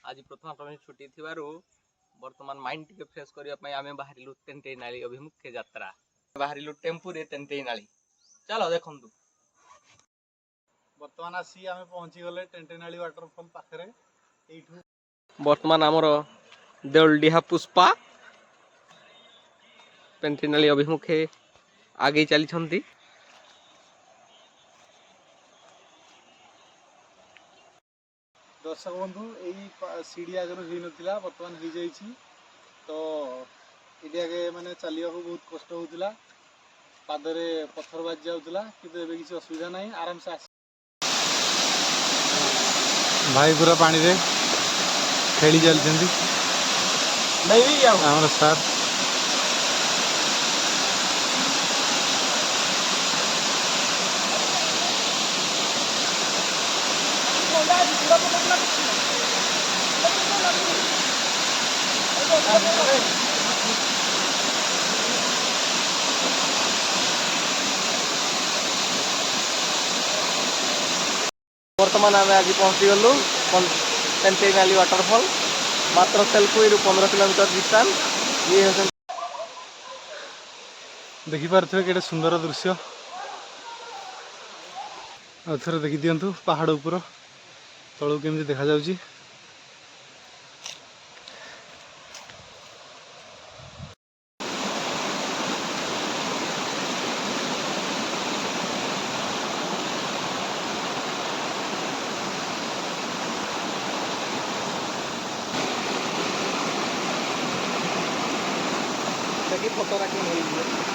आज प्रथमाष्टमी छुट्टी थिबारु वर्तमान माइंड टिके फ्रेश करिया पई आमे बाहरिलु तेंतेई नाली अभिमुखे यात्रा बाहरिलु टेम्पू रे तेंतेई नाली चलो देखंतु वर्तमान आसी आमे पहुंची गले तेंतेई नाली वाटरफॉल पाखरे एठू वर्तमान हमर देउलडीहा पुष्पा तेंतेई नाली अभिमुखे आगे चली छंती। दर्शक बंधु यही सीढ़ी आगे ही नाला बर्तमान हो जाइए तो ये आगे माने चलिया को बहुत कष्ट होता पादरे पत्थर बाजी जाऊला कि किसी असुविधा ना आराम से भाई पूरा पानी रे खेली चलते सर वर्तमान आम आज पहुँची गलु तेंतेई नाली वाटरफॉल मात्र सेल्फी 15 किलोमीटर डिस्टेंस ये देखिपे कि सुंदर दृश्य थे देखी दिंतु पहाड़ उपर तलू केमती देखा जाउची। फोटो रखी